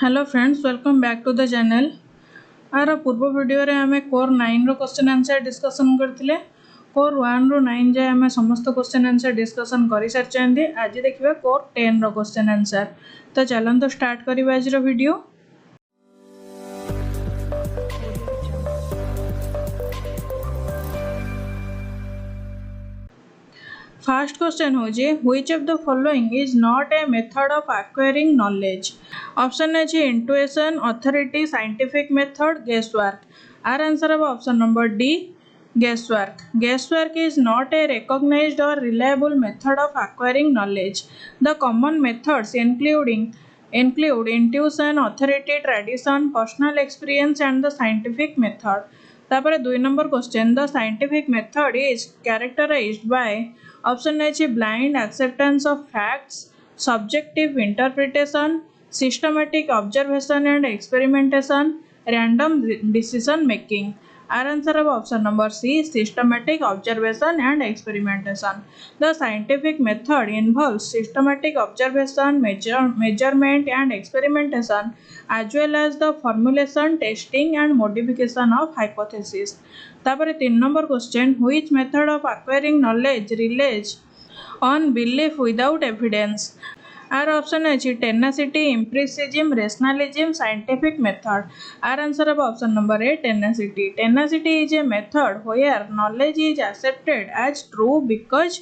Hello friends, welcome back to the channel. आर पूर्व video रे आमे कोर 9 रो क्वेश्चन आंसर डिस्कशन करथिले। कोर 1 रो 9 जाय आमे समस्त क्वेश्चन आंसर डिस्कशन करि सारचेंदी। आज देखिबा कोर 10 रो क्वेश्चन आंसर। तो चलन तो स्टार्ट करिबा आज रो वीडियो। First question होजे which of the following is not a method of acquiring knowledge? Option है जी intuition, authority, scientific method, guesswork. Our answer of option number D, guesswork. Guesswork is not a recognized or reliable method of acquiring knowledge. The common methods include intuition, authority, tradition, personal experience and the scientific method. तापर 2 number question the scientific method is characterized by option है blind acceptance of facts, subjective interpretation, systematic observation and experimentation, random decision making. Our answer of option number C, systematic observation and experimentation. The scientific method involves systematic observation, measurement and experimentation as well as the formulation, testing and modification of hypothesis. तापर 3 number question, which method of acquiring knowledge relies on belief without evidence? Our option is tenacity, empiricism, rationalism, scientific method. Our answer of option number A, tenacity. Tenacity is a method where knowledge is accepted as true because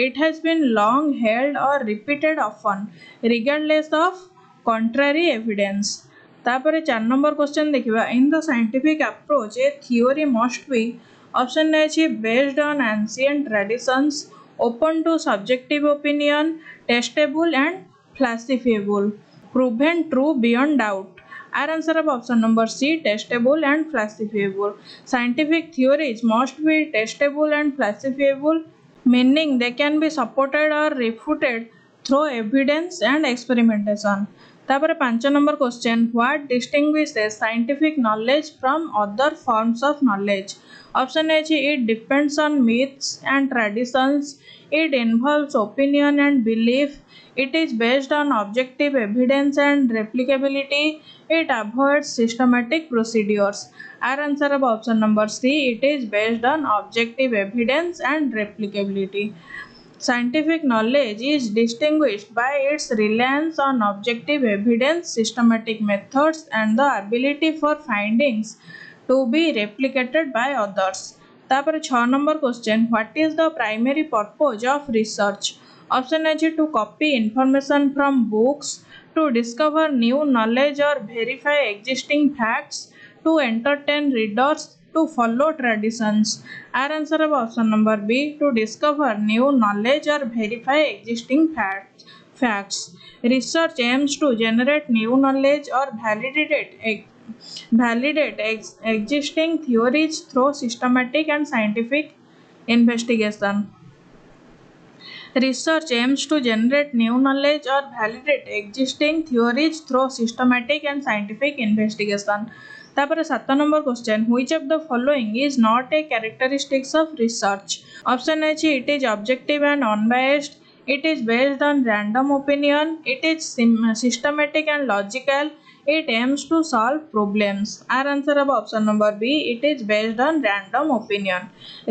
it has been long held or repeated often, regardless of contrary evidence. तापर 4 number question देखिबा in the scientific approach a theory must be option है based on ancient traditions, open to subjective opinion, testable and falsifiable, proven true beyond doubt. Our answer of option number C, testable and falsifiable. Scientific theories must be testable and falsifiable, meaning they can be supported or refuted through evidence and experimentation. तापर 5 number question what distinguishes scientific knowledge from other forms of knowledge. Option है it depends on myths and traditions, it involves opinion and belief, it is based on objective evidence and replicability, it avoids systematic procedures. Our answer of option number C, it is based on objective evidence and replicability. Scientific knowledge is distinguished by its reliance on objective evidence, systematic methods, and the ability for findings to be replicated by others. तापर 6 number question what is the primary purpose of research. Option है to copy information from books, to discover new knowledge और verify existing facts, to entertain readers, to follow traditions. Our answer of option number B, to discover new knowledge or verify existing facts. Research aims to generate new knowledge or validate existing theories through systematic and scientific investigation. Research aims to generate new knowledge or validate existing theories through systematic and scientific investigation. तापर 7 number question which of the following is not a characteristics of research. Option है it is objective and unbiased, it is based on random opinion, it is systematic and logical, it aims to solve problems. Our answer of option number B, it is based on random opinion.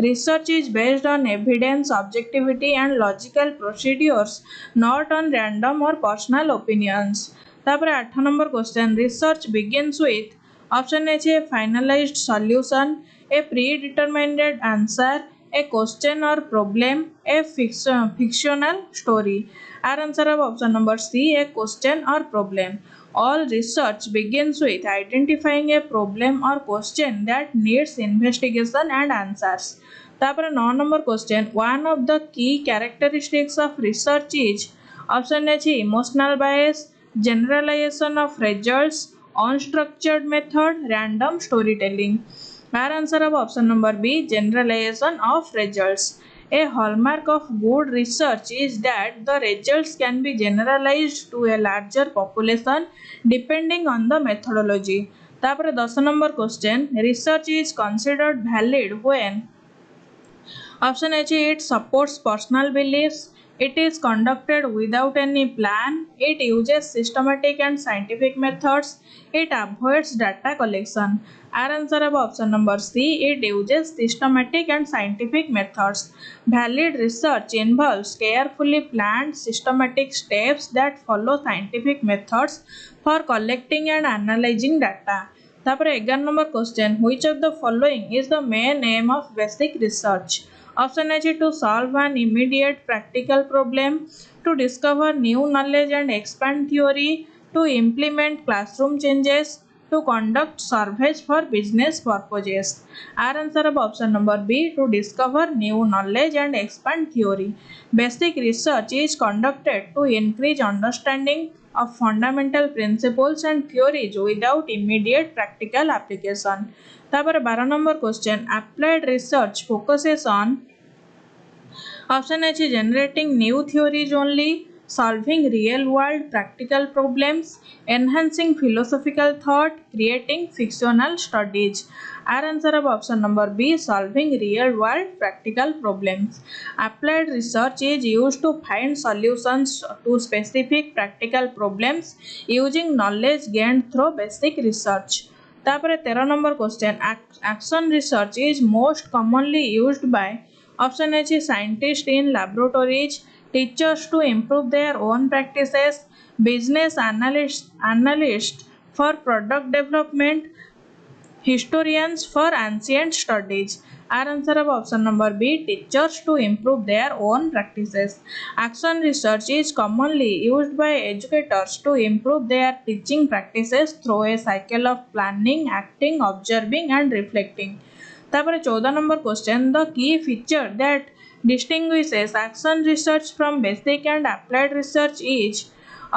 Research is based on evidence, objectivity and logical procedures, not on random or personal opinions. तापर 8 number question research begins with option है finalised solution, a predetermined answer, a question or problem, a fictional story. Our answer of option number C, a question or problem. All research begins with identifying a problem or question that needs investigation and answers. तापर 9 number question one of the key characteristics of research is option है emotional bias, generalization of results, unstructured method, random storytelling. Our answer of option number B, generalization of results. A hallmark of good research is that the results can be generalized to a larger population depending on the methodology. तापर 10 number question research is considered valid when option है it supports personal beliefs, It is conducted without any plan. It uses systematic and scientific methods. It avoids data collection. Our answer of option number C. It uses systematic and scientific methods. Valid research involves carefully planned systematic steps that follow scientific methods for collecting and analyzing data. तापर 11 number question. Which of the following is the main aim of basic research? Option A is to solve an immediate practical problem, to discover new knowledge and expand theory, to implement classroom changes, to conduct surveys for business purposes. Our answer of option number B, to discover new knowledge and expand theory. Basic research is conducted to increase understanding of fundamental principles and theories without immediate practical application. तापर 12 number question. Applied research focuses on option A generating new theories only, solving real world practical problems, enhancing philosophical thought, creating fictional studies. Our answer of option number B, solving real world practical problems. Applied research is used to find solutions to specific practical problems using knowledge gained through basic research. तापर 13 number question. Action research is most commonly used by option A is scientists in laboratories, teachers to improve their own practices, business analysts for product development, historians for ancient studies. Our answer of option number B, teachers to improve their own practices. Action research is commonly used by educators to improve their teaching practices through a cycle of planning, acting, observing and reflecting. तापर 14 number question. The key feature that distinguishes action research from basic and applied research is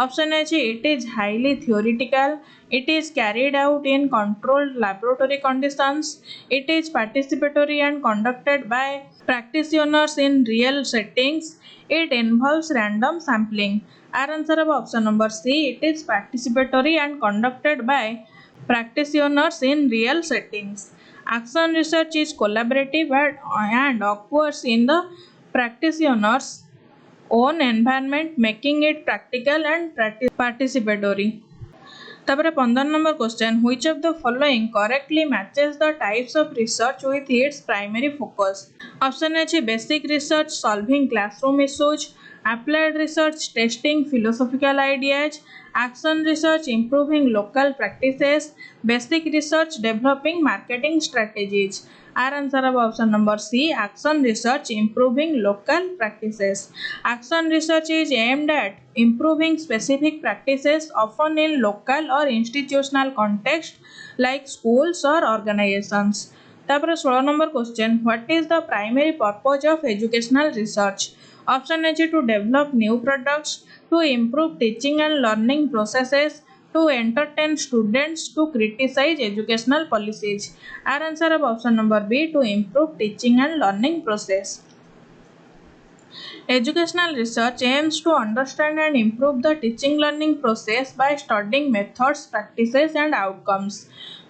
option A, it is highly theoretical, it is carried out in controlled laboratory conditions, it is participatory and conducted by practitioners in real settings, it involves random sampling. Our answer of option number C, it is participatory and conducted by practitioners in real settings. Action research is collaborative and occurs in the practitioner's own environment, making it practical and participatory. तापर 15 number question. Which of the following correctly matches the types of research with its primary focus? Option A, basic research solving classroom issues, applied research testing philosophical ideas, action research improving local practices, basic research developing marketing strategies. Our answer of option number C, action research improving local practices. Action research is aimed at improving specific practices often in local or institutional context like schools or organizations. तापर 16 number question. What is the primary purpose of educational research? Option A, to develop new products, to improve teaching and learning processes, to entertain students, to criticize educational policies. Our answer of option number B, to improve teaching and learning process. Educational research aims to understand and improve the teaching learning process by studying methods, practices and outcomes.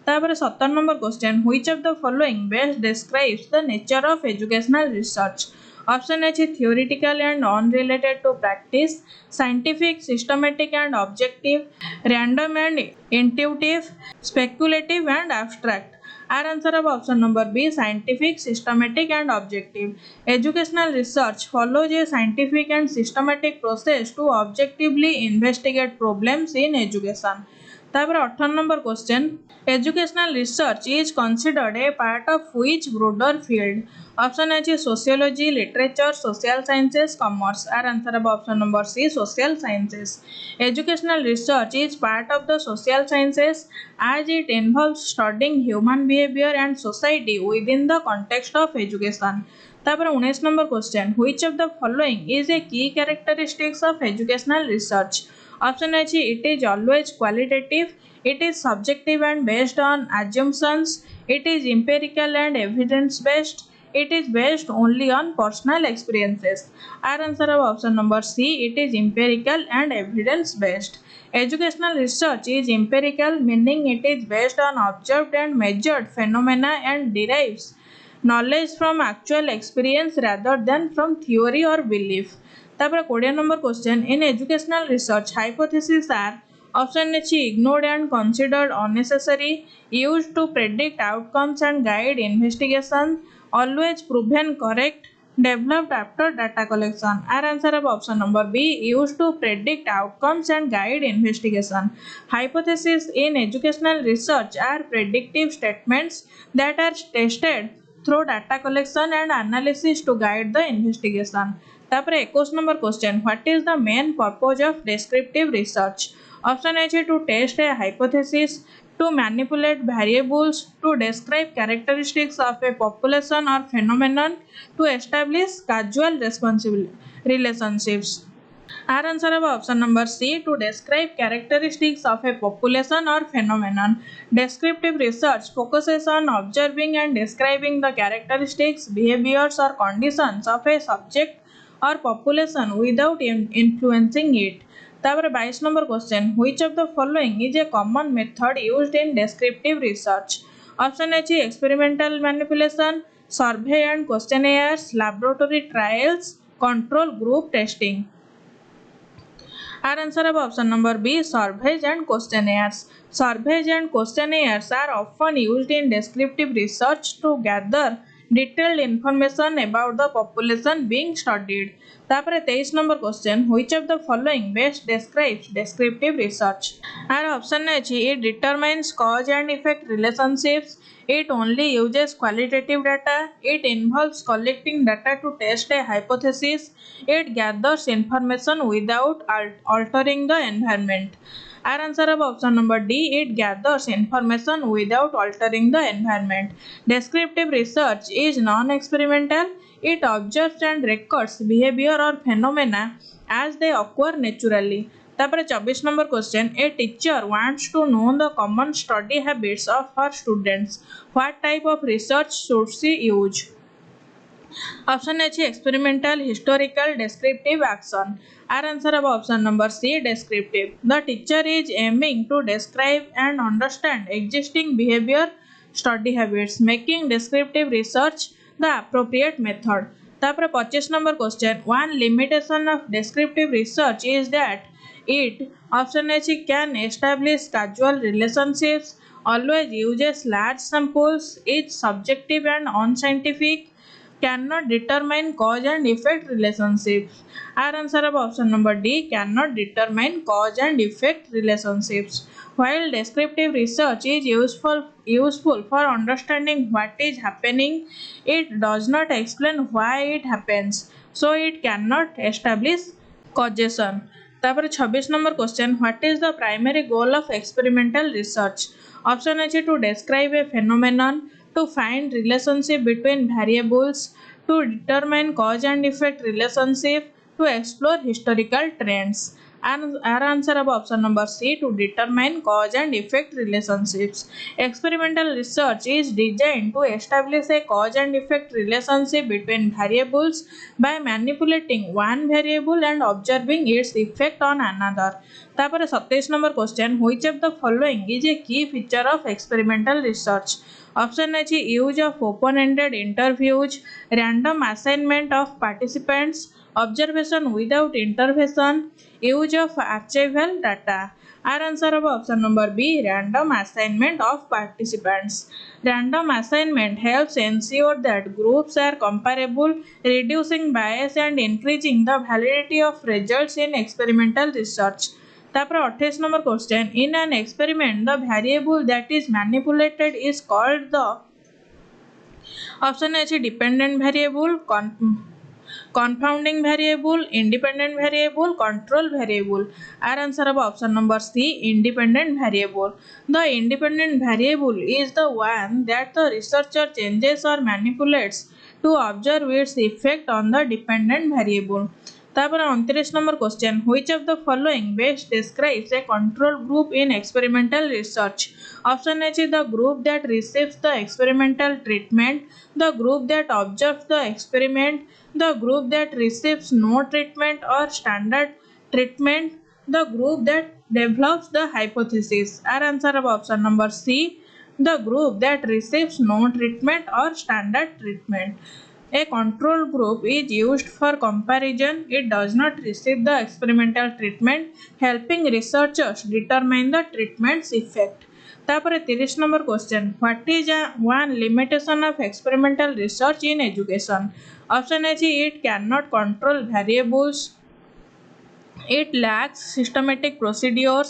तापर 17 number question. Which of the following best describes the nature of educational research? Option A, theoretical and unrelated to practice, scientific, systematic and objective, random and intuitive, speculative and abstract. Our answer of option number B, scientific, systematic and objective. Educational research follows a scientific and systematic process to objectively investigate problems in education. तापर 18 number question. Educational research is considered a part of which broader field? Option A, sociology, literature, social sciences, commerce. Our answer of option number C, social sciences. Educational research is part of the social sciences as it involves studying human behavior and society within the context of education. तापर 19 number question. Which of the following is a key characteristics of educational research? Option A, it is always qualitative, it is subjective and based on assumptions, it is empirical and evidence based, it is based only on personal experiences. Our answer of option number C, it is empirical and evidence based. Educational research is empirical, meaning it is based on observed and measured phenomena and derives knowledge from actual experience rather than from theory or belief. तापर 20 number question in educational research hypothesis are option अच्छी ignored and considered unnecessary used to predict outcomes and guide investigation always proven correct developed after data collection. Our answer of option number B used to predict outcomes and guide investigation. Hypotheses in educational research are predictive statements that are tested through data collection and analysis to guide the investigation. तापर 21 number question what is the main purpose of descriptive research? Option A to test a hypothesis, to manipulate variables, to describe characteristics of a population or phenomenon, to establish causal relationships. Our answer of option number C to describe characteristics of a population or phenomenon. Descriptive research focuses on observing and describing the characteristics, behaviors or conditions of a subject or population without influencing it. तापर 22 number question which of the following is A common method used in descriptive research? Option A experimental manipulation, survey and questionnaires, laboratory trials, control group testing. Our answer of option number B surveys and questionnaires. Surveys and questionnaires are often used in descriptive research to gather detailed information about the population being studied. तापर 23 number question which of the following best describes descriptive research? Our option है it determines cause and effect relationships, it only uses qualitative data, it involves collecting data to test a hypothesis, it gathers information without altering the environment. Our answer of option number D it gathers information without altering the environment. Descriptive research is non-experimental. It observes and records behavior or phenomena as they occur naturally. तापर 24 number question a teacher wants to know the common study habits of her students what type of research should she use? Option A experimental, historical, descriptive action. Our answer of option number C descriptive. The teacher is aiming to describe and understand existing behavior study habits, making descriptive research the appropriate method. तापर 25 number question one limitation of descriptive research is that it option A can establish causal relationships, always uses large samples, is subjective and unscientific, cannot determine cause and effect relationships. Our answer of option number D cannot determine cause and effect relationships. While descriptive research is useful for understanding what is happening, it does not explain why it happens, so it cannot establish causation. तापर 26 number question what is the primary goal of experimental research? Option है to describe a phenomenon, to find relationship between variables, to determine cause and effect relationship, to explore historical trends. And our answer of option number C to determine cause and effect relationships. Experimental research is designed to establish a cause and effect relationship between variables by manipulating one variable and observing its effect on another. तापर 27 number question which of the following is a key feature of experimental research? Option है use of open ended interviews, random assignment of participants, observation without intervention, use of archival data. Our answer of option number B random assignment of participants. Random assignment helps ensure that groups are comparable, reducing bias and increasing the validity of results in experimental research. तापर 28 number question in an experiment the variable that is manipulated is called the option है dependent variable, confounding variable, independent variable, control variable. Our answer of option number C independent variable. The independent variable is the one that the researcher changes or manipulates to observe its effect on the dependent variable. तापर 29 number question which of the following best describes a control group in experimental research? Option है the group that receives the experimental treatment, the group that observes the experiment, the group that receives no treatment or standard treatment, the group that develops the hypothesis. Our answer of option number C the group that receives no treatment or standard treatment. A control group is used for comparison. It does not receive the experimental treatment, helping researchers determine the treatment's effect. तापर 30 number question. What is one limitation of experimental research in education? Option A, it cannot control variables. It lacks systematic procedures.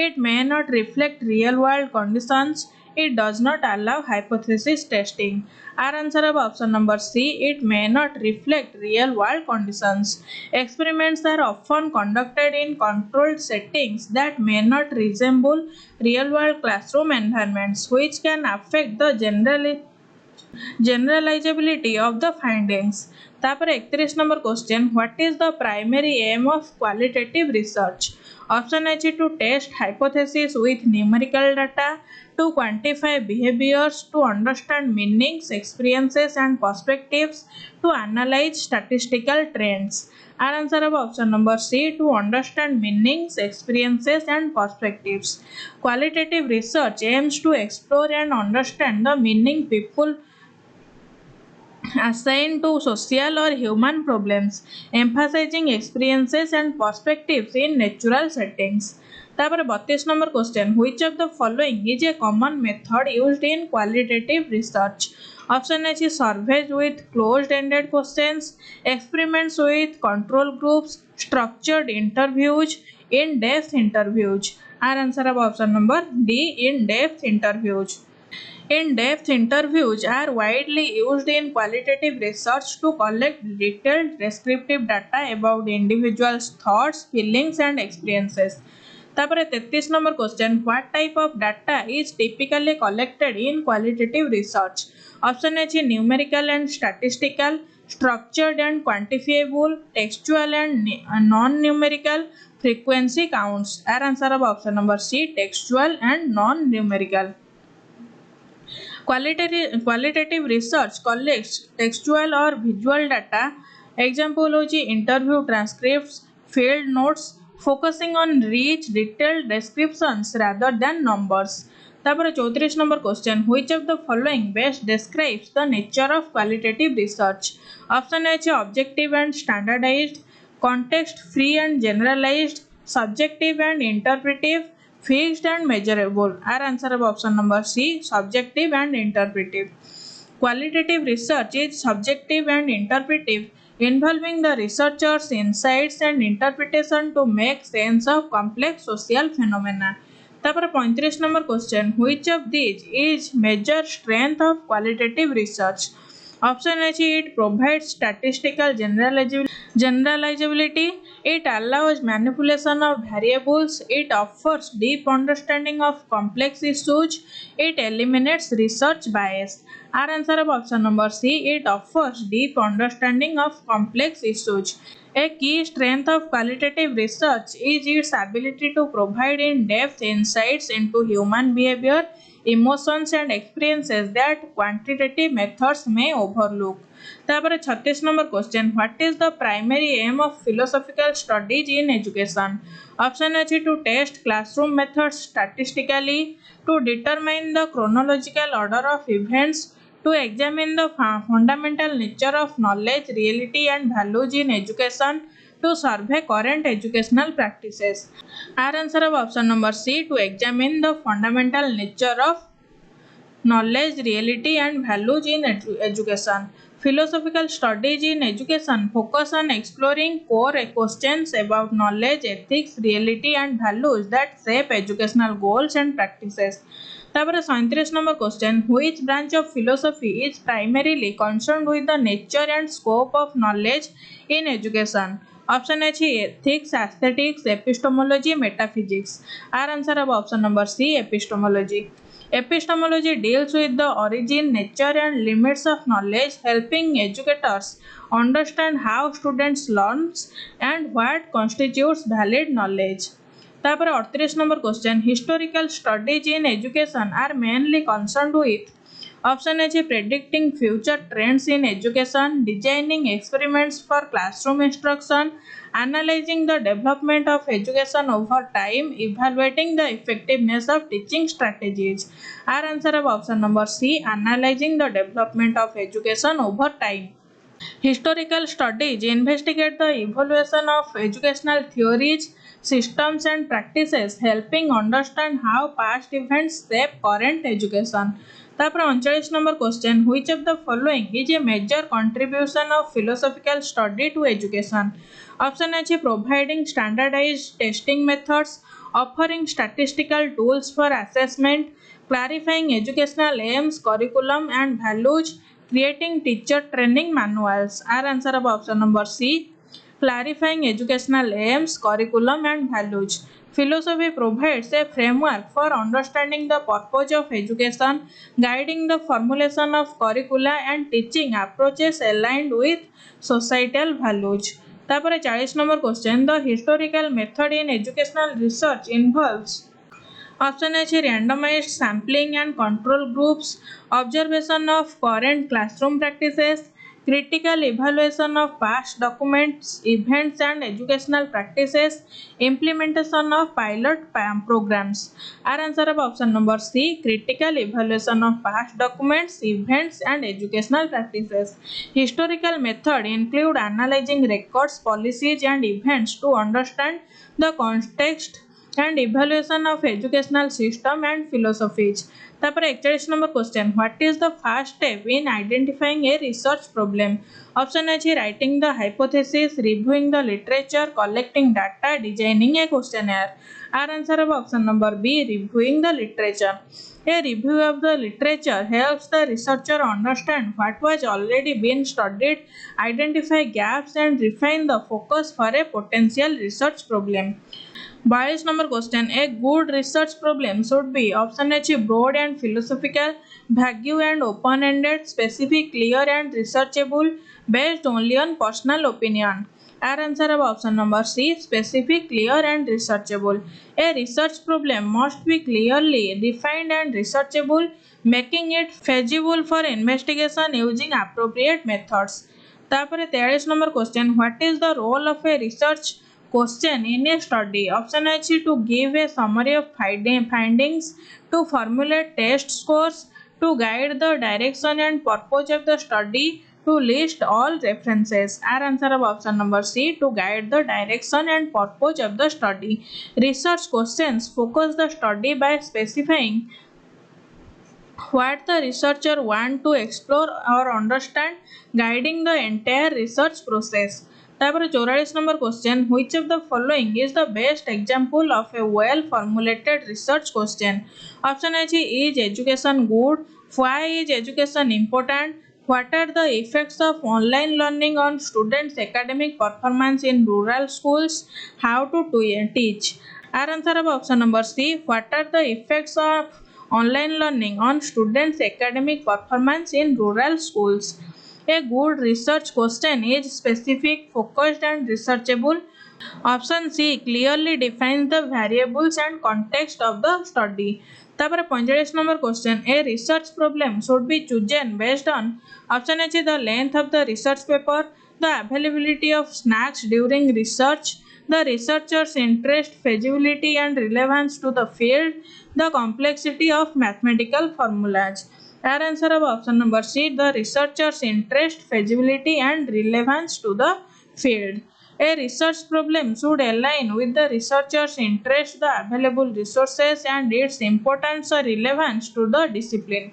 It may not reflect real world conditions. It does not allow hypothesis testing. Our answer of option number C, it may not reflect real world conditions. Experiments are often conducted in controlled settings that may not resemble real world classroom environments, which can affect the generalizability of the findings. तापर 31 number question, what is the primary aim of qualitative research? Option A, to test hypothesis with numerical data, to quantify behaviors, to understand meanings, experiences and perspectives, to analyze statistical trends. Our answer of option number C, to understand meanings, experiences and perspectives. Qualitative research aims to explore and understand the meaning people assigned to social or human problems, emphasizing experiences and perspectives in natural settings. तापर 32 number question, which of the following is a common method used in qualitative research? Option A is surveys with closed-ended questions, experiments with control groups, structured interviews, in-depth interviews. Our answer of option number D, in-depth interviews. In-depth interviews are widely used in qualitative research to collect detailed descriptive data about individuals' thoughts, feelings and experiences. तापर 33 number question, what type of data is typically collected in qualitative research? Option A, numerical and statistical, structured and quantifiable, textual and non-numerical, frequency counts. Our answer of option number C, textual and non-numerical. Qualitative research collects textual or visual data. Example होची interview transcripts, field notes, focusing on rich detailed descriptions rather than numbers. तापर 34 number question, which of the following best describes the nature of qualitative research? Option A, objective and standardized, context free and generalized, subjective and interpretive, fixed and measurable. Our answer of option number C, subjective and interpretive. Qualitative research is subjective and interpretive, involving the researcher's insights and interpretation to make sense of complex social phenomena. तापर 35 number question, which of these is major strength of qualitative research? Option A, it provides statistical generalizability, it allows manipulation of variables, it offers deep understanding of complex issues, it eliminates research bias. Our answer of option number C, it offers deep understanding of complex issues. A key strength of qualitative research is its ability to provide in-depth insights into human behavior, emotions and experiences that quantitative methods may overlook. तापर 36 number question, what is the primary aim of philosophical studies in education? Option A, to test classroom methods statistically, to determine the chronological order of events, to examine the fundamental nature of knowledge, reality and values in education, to survey current educational practices. Our answer of option number C, to examine the fundamental nature of knowledge, reality and values in education. Philosophical studies in education focus on exploring core questions about knowledge, ethics, reality and values that shape educational goals and practices. तापर 37 number question, which branch of philosophy is primarily concerned with the nature and scope of knowledge in education? Option A, ethics, aesthetics, epistemology, metaphysics. Our answer of option number C, epistemology. Epistemology deals with the origin, nature and limits of knowledge, helping educators understand how students learn and what constitutes valid knowledge. तापर 38 number question, historical studies in education are mainly concerned with. Option A, predicting future trends in education, designing experiments for classroom instruction, analyzing the development of education over time, evaluating the effectiveness of teaching strategies. Our answer of option number C, analyzing the development of education over time. Historical studies investigate the evolution of educational theories, systems, and practices, helping understand how past events shape current education. तापर 39 number question, which of the following is a major contribution of philosophical study to education? Option A, providing standardized testing methods, offering statistical tools for assessment, clarifying educational aims, curriculum, and values, creating teacher training manuals. Our answer of option number C, clarifying educational aims, curriculum, and values. Philosophy provides a framework for understanding the purpose of education, guiding the formulation of curricula, and teaching approaches aligned with societal values. तापर 40 number question, the historical method in educational research involves. Option A is randomized sampling and control groups, observation of current classroom practices, critical evaluation of past documents, events, and educational practices, implementation of pilot programs. Our answer of option number C, critical evaluation of past documents, events, and educational practices. Historical method include analyzing records, policies, and events to understand the context and evaluation of educational system and philosophies. तापर 41 number question, what is the first step in identifying a research problem? Option A is writing the hypothesis, reviewing the literature, collecting data, designing a questionnaire. Our answer of option number B, reviewing the literature. A review of the literature helps the researcher understand what was already been studied, identify gaps, and refine the focus for a potential research problem. 22 number question, a good research problem should be option A, broad and philosophical, vague and open-ended, specific, clear and researchable, based only on personal opinion. Our answer of option number C, specific, clear and researchable. A research problem must be clearly defined and researchable, making it feasible for investigation using appropriate methods. तापर 43 number question, what is the role of a research question in a study? Option A is to give a summary of findings, to formulate test scores, to guide the direction and purpose of the study, to list all references. Our answer of option number C, to guide the direction and purpose of the study. Research questions focus the study by specifying what the researcher want to explore or understand, guiding the entire research process. तापर 44 number question, which of the following is the best example of a well formulated research question? Option A is education good? Why is education important? What are the effects of online learning on students' academic performance in rural schools? How to teach? Our answer of option number C, what are the effects of online learning on students' academic performance in rural schools? A good research question is specific, focused, and researchable. Option C clearly defines the variables and context of the study. तापर 45 number question, a research problem should be chosen based on option A the length of the research paper, the availability of snacks during research, the researcher's interest, feasibility, and relevance to the field, the complexity of mathematical formulas. Our answer of option number C, the researcher's interest, feasibility, and relevance to the field. A research problem should align with the researcher's interest, the available resources, and its importance or relevance to the discipline.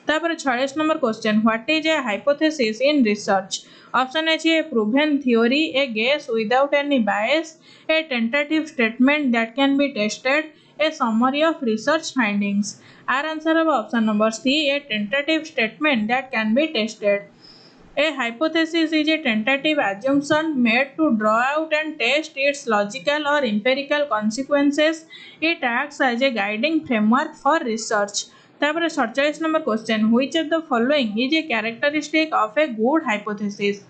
तापर 46 number question, what is a hypothesis in research? Option A is a proven theory, a guess without any bias, a tentative statement that can be tested, a summary of research findings. Our answer of option number C, a tentative statement that can be tested. A hypothesis is a tentative assumption made to draw out and test its logical or empirical consequences. It acts as a guiding framework for research. तापर 47 number question, which of the following is a characteristic of a good hypothesis?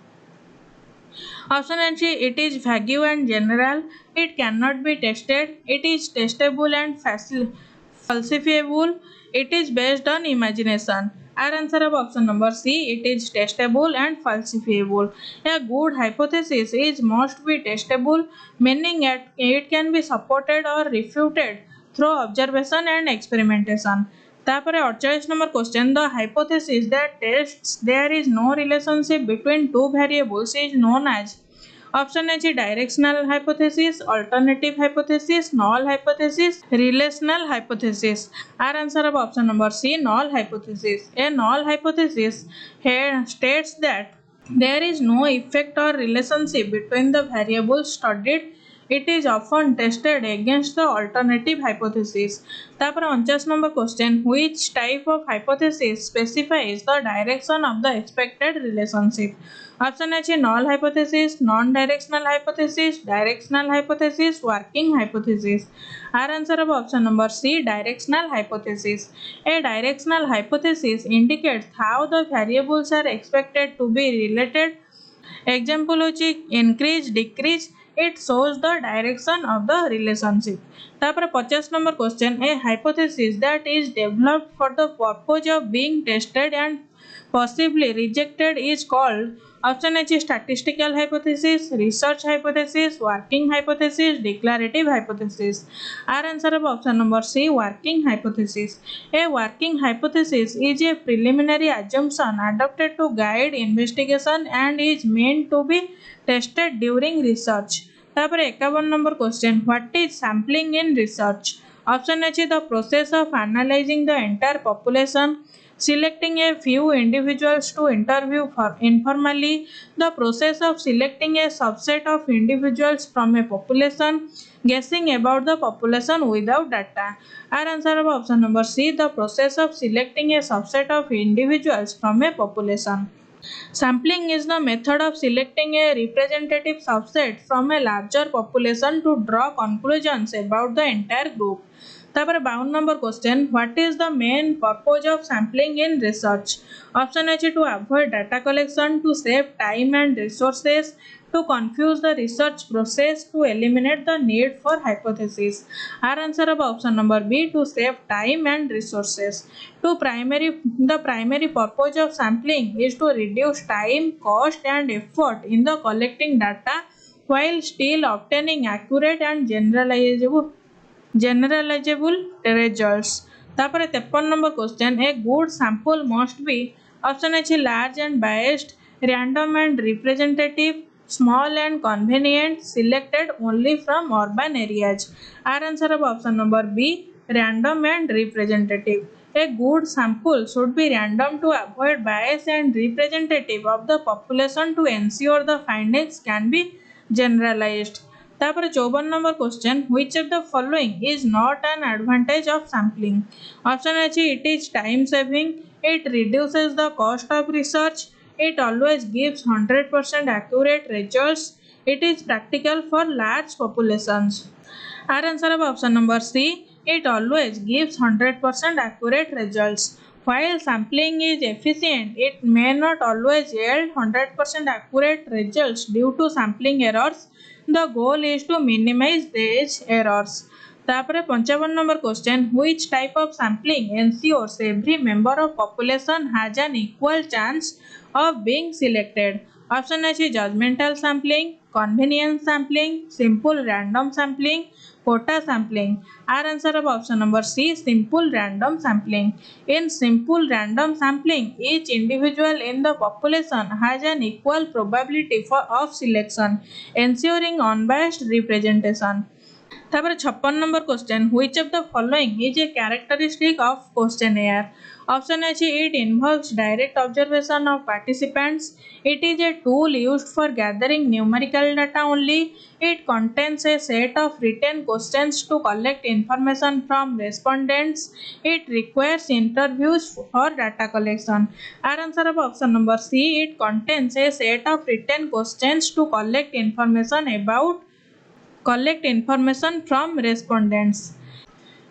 Option A, it is vague and general, it cannot be tested, it is testable and falsifiable, it is based on imagination. Our answer of option number C, it is testable and falsifiable. A good hypothesis is must be testable, meaning it can be supported or refuted through observation and experimentation. तापर 48 number question, the hypothesis that tests there is no relationship between two variables is known as. Option है directional hypothesis, alternative hypothesis, null hypothesis, relational hypothesis. Our answer of option number C, null hypothesis. A null hypothesis states that there is no effect or relationship between the variables studied. It is often tested against the alternative hypothesis. तापर 49 number question, which type of hypothesis specifies the direction of the expected relationship? Option है null hypothesis, non directional hypothesis, directional hypothesis, working hypothesis. Our answer of option number C, directional hypothesis. A directional hypothesis indicates how the variables are expected to be related. Example होची increase decrease, it shows the direction of the relationship. तापर 50 number question, a hypothesis that is developed for the purpose of being tested and possibly rejected is called. Option है statistical hypothesis, research hypothesis, working hypothesis, declarative hypothesis. Our answer of option number C, working hypothesis. A working hypothesis is a preliminary assumption adopted to guide investigation and is meant to be tested during research. तापर 51 number question, what is sampling in research? Option है the process of analysing the entire population, selecting a few individuals to interview informally, the process of selecting a subset of individuals from a population, guessing about the population without data. Our answer of option number C, the process of selecting a subset of individuals from a population. Sampling is the method of selecting a representative subset from a larger population to draw conclusions about the entire group. तापर 52 number question, what is the main purpose of sampling in research? Option है to avoid data collection, to save time and resources, to confuse the research process, to eliminate the need for hypothesis. Our answer of option number B, to save time and resources. The primary purpose of sampling is to reduce time, cost and effort in the collecting data while still obtaining accurate and generalizable results. तापर 53 number question, a good sample must be. Option है large and biased, random and representative, small and convenient, selected only from urban areas. Our answer of option number B, random and representative. A good sample should be random to avoid bias and representative of the population to ensure the findings can be generalized. तापर 54 number question, which of the following is not an advantage of sampling? Option है it is time saving, it reduces the cost of research, it always gives 100% accurate results, it is practical for large populations. Our answer of option number C, it always gives 100% accurate results. While sampling is efficient, it may not always yield 100% accurate results due to sampling errors. The goal is to minimize these errors. तापर 55 number question, which type of sampling ensures every member of population has an equal chance of being selected? Option है judgmental sampling, convenience sampling, simple random sampling, quota sampling. Our answer of option number C, simple random sampling. In simple random sampling, each individual in the population has an equal probability of selection, ensuring unbiased representation. तापर 56 number question, which of the following is a characteristic of questionnaire? Option है it involves direct observation of participants, it is a tool used for gathering numerical data only, it contains a set of written questions to collect information from respondents, it requires interviews for data collection. Our answer of option number C, it contains a set of written questions to collect information from respondents.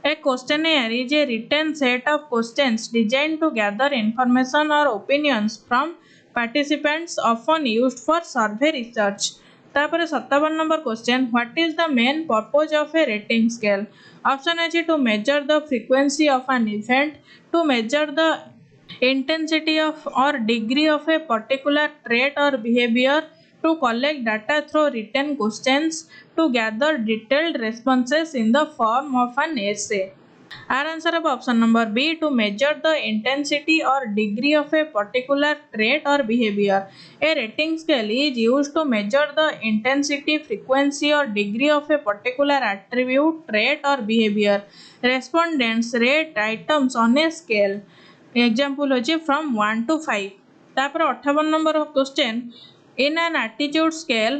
A questionnaire is a written set of questions designed to gather information or opinions from participants, often used for survey research. तापर 57 number question, what is the main purpose of a rating scale? Option है to measure the frequency of an event, to measure the intensity of or degree of a particular trait or behavior, to collect data through written questions, to gather detailed responses in the form of an essay. Our answer of option number B, to measure the intensity or degree of a particular trait or behavior. A rating scale is used to measure the intensity, frequency or degree of a particular attribute, trait or behavior. Respondents rate items on a scale. Example होची from 1 to 5. तापर 58 number of question. In an attitude scale,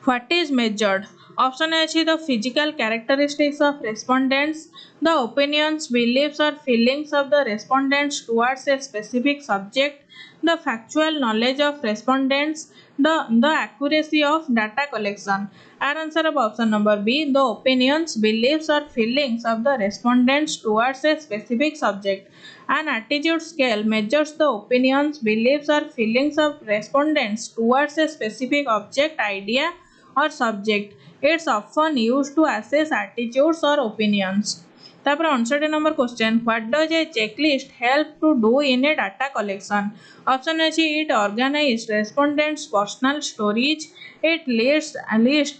what is measured? Option A is the physical characteristics of respondents, the opinions, beliefs or feelings of the respondents towards a specific subject, the factual knowledge of respondents, the accuracy of data collection. Our answer of option number B, the opinions, beliefs or feelings of the respondents towards a specific subject. An attitude scale measures the opinions, beliefs or feelings of respondents towards a specific object, idea or subject. It's often used to assess attitudes or opinions. तापर 59 number question, what does a checklist help to do in a data collection? Option A, it organizes respondents' personal stories. It lists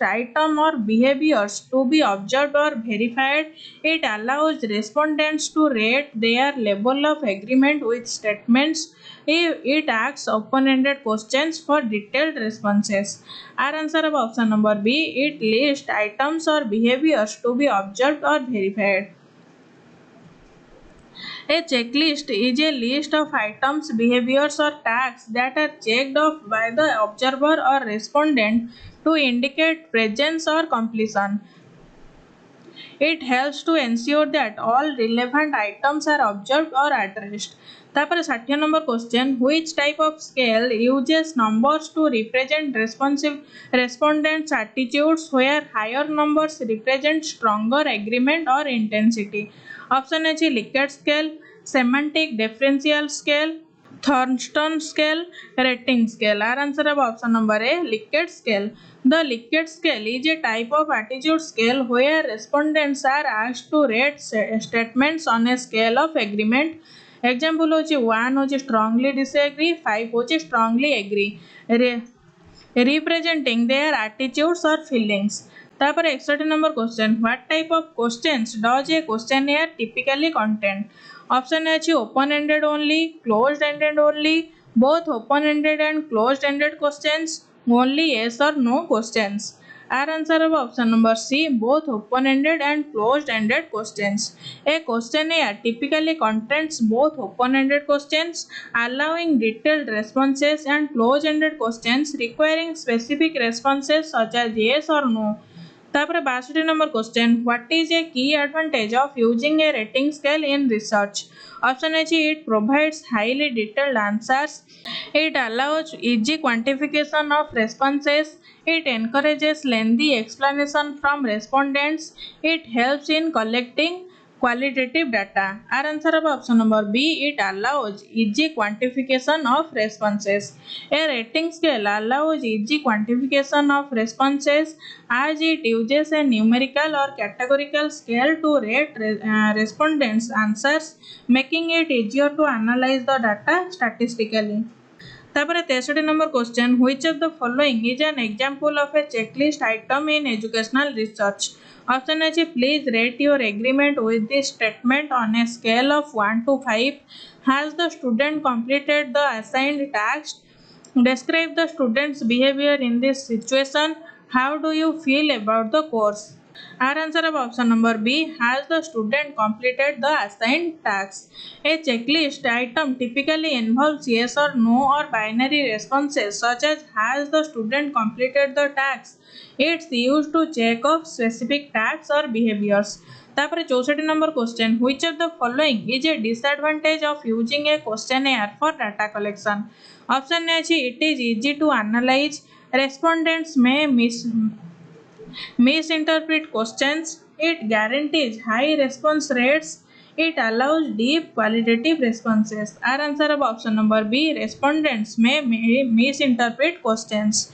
items or behaviors to be observed or verified. It allows respondents to rate their level of agreement with statements. It asks open-ended questions for detailed responses. Our answer of option number B, it lists items or behaviors to be observed or verified. A checklist is a list of items, behaviors, or tasks that are checked off by the observer or respondent to indicate presence or completion. It helps to ensure that all relevant items are observed or addressed. तापर 60 number question, which type of scale uses numbers to represent respondents' attitudes, where higher numbers represent stronger agreement or intensity? Option A, Likert scale, semantic differential scale, Thornton scale, rating scale. Our answer of option number A, Likert scale. The Likert scale is a type of attitude scale where respondents are asked to rate statements on a scale of agreement. Example होची 1 होची strongly disagree, 5 होची strongly agree, representing their attitudes or feelings. तापर 61 number question, what type of questions does a questionnaire typically contain? Option A, open-ended only, closed-ended only, both open-ended and closed-ended questions, only yes or no questions. Our answer of option number C, both open-ended and closed-ended questions. A questionnaire typically contains both open-ended questions allowing detailed responses and closed-ended questions requiring specific responses such as yes or no. तापर 62 number question, what is a key advantage of using a rating scale in research? Option A, it provides highly detailed answers. It allows easy quantification of responses. It encourages lengthy explanation from respondents. It helps in collecting qualitative data. Our answer of option number B, it allows easy quantification of responses. A rating scale allows easy quantification of responses as it uses a numerical or categorical scale to rate respondents' answers, making it easier to analyze the data statistically. तापर 63 number question, which of the following is an example of a checklist item in educational research? Option A, please rate your agreement with this statement on a scale of 1 to 5. Has the student completed the assigned task? Describe the student's behavior in this situation. How do you feel about the course? Our answer of option number B, has the student completed the assigned tasks? A checklist item typically involves yes or no or binary responses such as has the student completed the tasks. It's used to check off specific tasks or behaviors. तापर 64 number question, which of the following is a disadvantage of using a questionnaire for data collection? Option A, it is easy to analyze. Respondents may misinterpret questions. It guarantees high response rates. It allows deep qualitative responses. Our answer of option number B, respondents may misinterpret questions.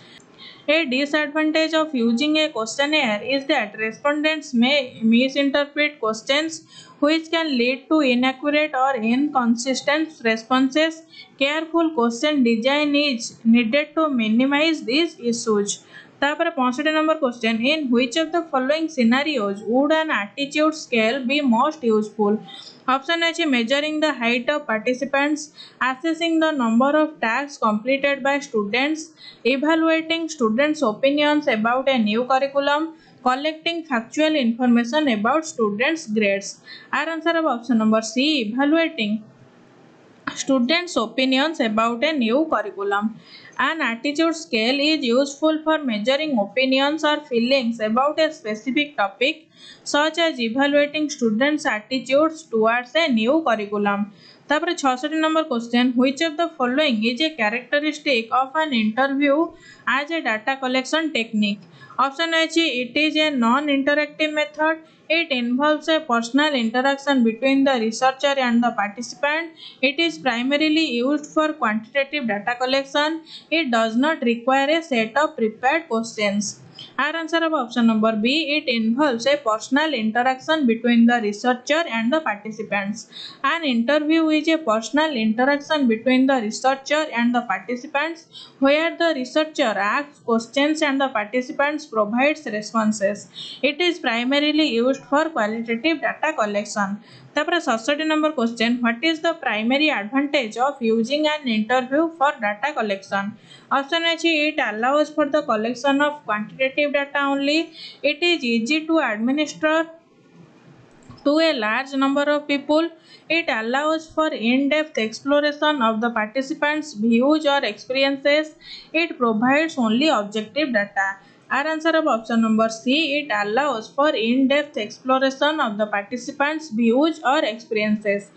A disadvantage of using a questionnaire is that respondents may misinterpret questions, which can lead to inaccurate or inconsistent responses. Careful question design is needed to minimize these issues. तापर 65 number question, in which of the following scenarios would an aptitude scale be most useful? Option है measuring the height of participants, assessing the number of tasks completed by students, evaluating students' opinions about a new curriculum, collecting factual information about students' grades. Our answer of option number C, evaluating students' opinions about a new curriculum. An attitude scale is useful for measuring opinions or feelings about a specific topic, such as evaluating students' attitudes towards a new curriculum. तापर 66 number question, which of the following is a characteristic of an interview as a data collection technique? Option है it is a non interactive method, it involves a personal interaction between the researcher and the participant, it is primarily used for quantitative data collection, it does not require a set of prepared questions. Our answer of option number B, it involves a personal interaction between the researcher and the participants. An interview is a personal interaction between the researcher and the participants, where the researcher asks questions and the participants provides responses. It is primarily used for qualitative data collection. तापर 67 number question, what is the primary advantage of using an interview for data collection? Option है it allows for the collection of quantitative data only, it is easy to administer to a large number of people, it allows for in-depth exploration of the participants' views or experiences, it provides only objective data. Our answer of option number C, it allows for in-depth exploration of the participants' views or experiences.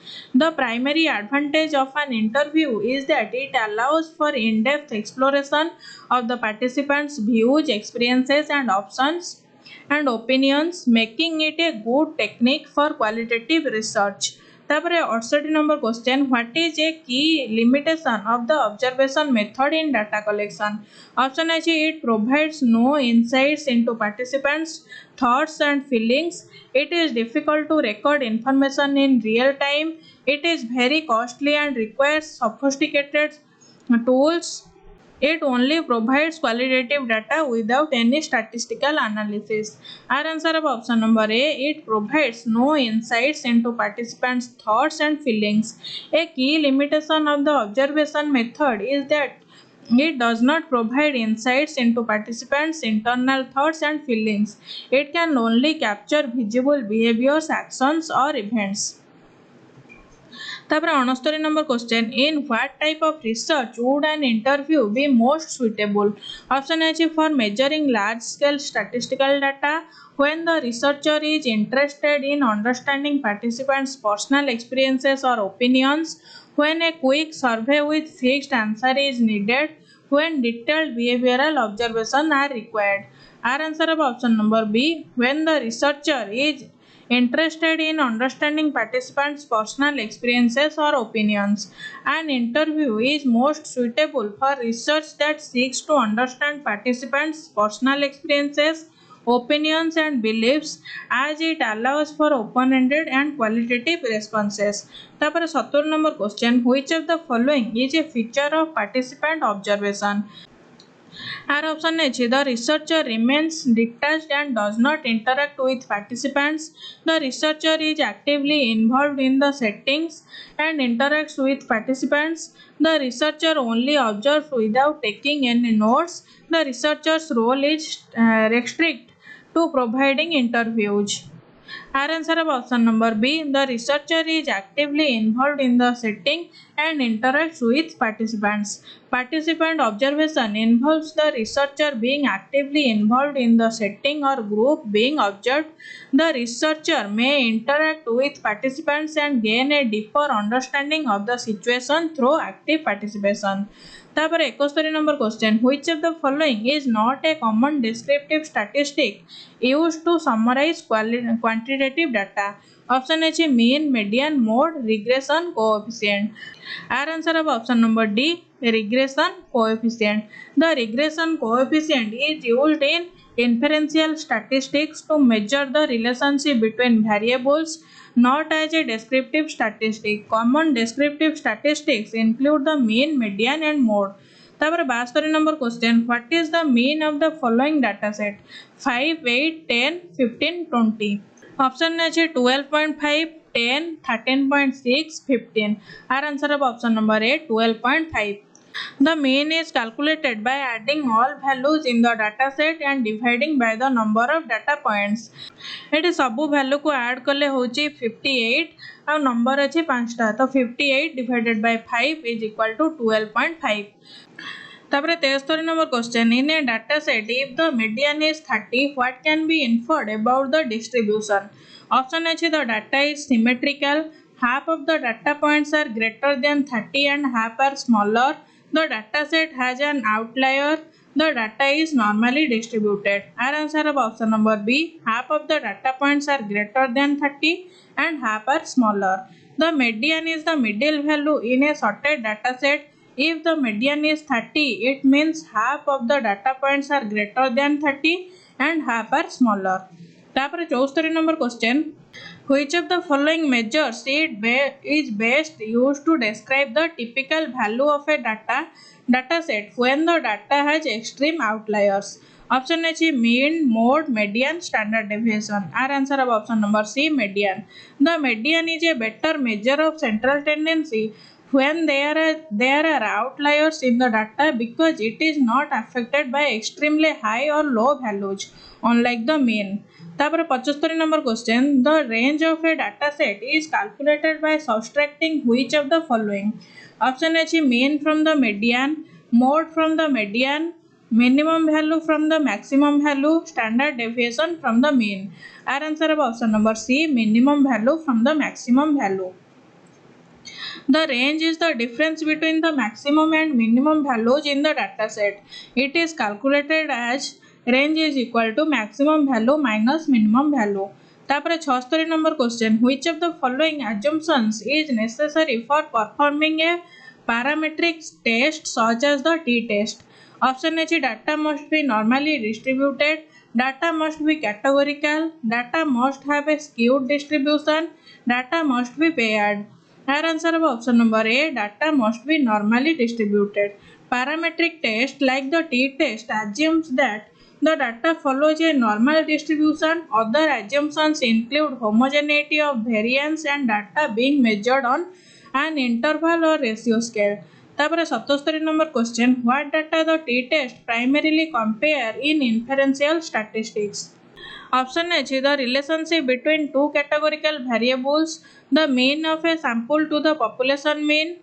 The primary advantage of an interview is that it allows for in-depth exploration of the participants' views, experiences and opinions, making it a good technique for qualitative research. तापर 68 number question, what is a key limitation of the observation method in data collection? Option है it provides no insights into participants thoughts and feelings, it is difficult to record information in real time, it is very costly and requires sophisticated tools, it only provides qualitative data without any statistical analysis. Our answer of option number A, it provides no insights into participants' thoughts and feelings. A key limitation of the observation method is that it does not provide insights into participants' internal thoughts and feelings. It can only capture visible behaviors, actions or events. तापर 69 number question, in what type of research would an interview be most suitable? Option है for measuring large scale statistical data, when the researcher is interested in understanding participants' personal experiences or opinions, when a quick survey with fixed answer is needed, when detailed behavioral observations are required. Our answer of option number B, when the researcher is interested in understanding participants' personal experiences or opinions. An interview is most suitable for research that seeks to understand participants' personal experiences, opinions and beliefs, as it allows for open-ended and qualitative responses. तापर 70 number question, which of the following is a feature of participant observation? Our option is the researcher remains detached and does not interact with participants. The researcher is actively involved in the settings and interacts with participants. The researcher only observes without taking any notes. The researcher's role is restricted to providing interviews. Our answer of option number B, the researcher is actively involved in the setting and interacts with participants. Participant observation involves the researcher being actively involved in the setting or group being observed. The researcher may interact with participants and gain a deeper understanding of the situation through active participation. तापर 71 number question, which of the following is not a common descriptive statistic used to summarize quantitative data? Option है mean, median, mode, regression, coefficient. Our answer of option number D, regression coefficient. The regression coefficient is used in inferential statistics to measure the relationship between variables, not as a descriptive statistic. Common descriptive statistics include the mean, median and mode. तापर 72 number question what is the mean of the following data set 5, 8, 10, 15, 20 option अच्छे 12.5, 10, 13.6, 15 our answer of option number A 12.5. The mean is calculated by adding all values in the data set and dividing by the number of data points. एटी सबू value को add कले होची 58 आ number अच्छे 5टा तो 58 divided by 5 is equal to 12.5. तापर 73 number question in a data set if the median is 30 what can be inferred about the distribution option अच्छे the data is symmetrical half of the data points are greater than 30 and half are smaller. The data set has an outlier. The data is normally distributed. Our answer of option number B. Half of the data points are greater than 30 and half are smaller. The median is the middle value in a sorted data set. If the median is 30, it means half of the data points are greater than 30 and half are smaller. तापर 74 number question which of the following measures is best used to describe the typical value of a data set when the data has extreme outliers option is mean mode median standard deviation our answer of option number C median the median is a better measure of central tendency when there are outliers in the data because it is not affected by extremely high or low values unlike the mean. तापर 75 number question the range of a data set is calculated by subtracting which of the following option अछि mean from the median mode from the median minimum value from the maximum value standard deviation from the mean our answer of option number C minimum value from the maximum value. The range is the difference between the maximum and minimum values in the data set. It is calculated as range is equal to maximum value minus minimum value. तापर 76 number question which of the following assumptions is necessary for performing a parametric test such as the t-test. Option A data must be normally distributed, data must be categorical, data must have a skewed distribution, data must be paired. Our answer of option number A data must be normally distributed. Parametric test like the t-test assumes that the data follows a normal distribution. Other assumptions include homogeneity of variance and data being measured on an interval or ratio scale. तापर 77 number question what data the t-test primarily compare in inferential statistics. Option A the relationship between two categorical variables, the mean of a sample to the population mean,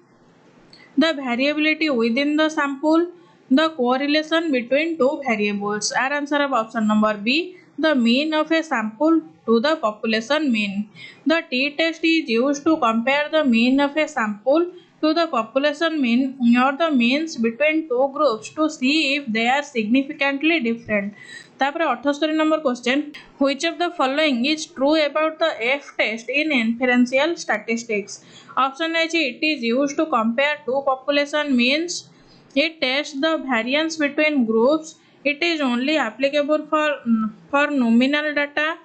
the variability within the sample, the correlation between two variables. Our answer of option number B the mean of a sample to the population mean. The t-test is used to compare the mean of a sample to the population mean or the means between two groups to see if they are significantly different. तापर 78 number question which of the following is true about the F test in inferential statistics. Option A it is used to compare two population means, it tests the variance between groups, it is only applicable for nominal data,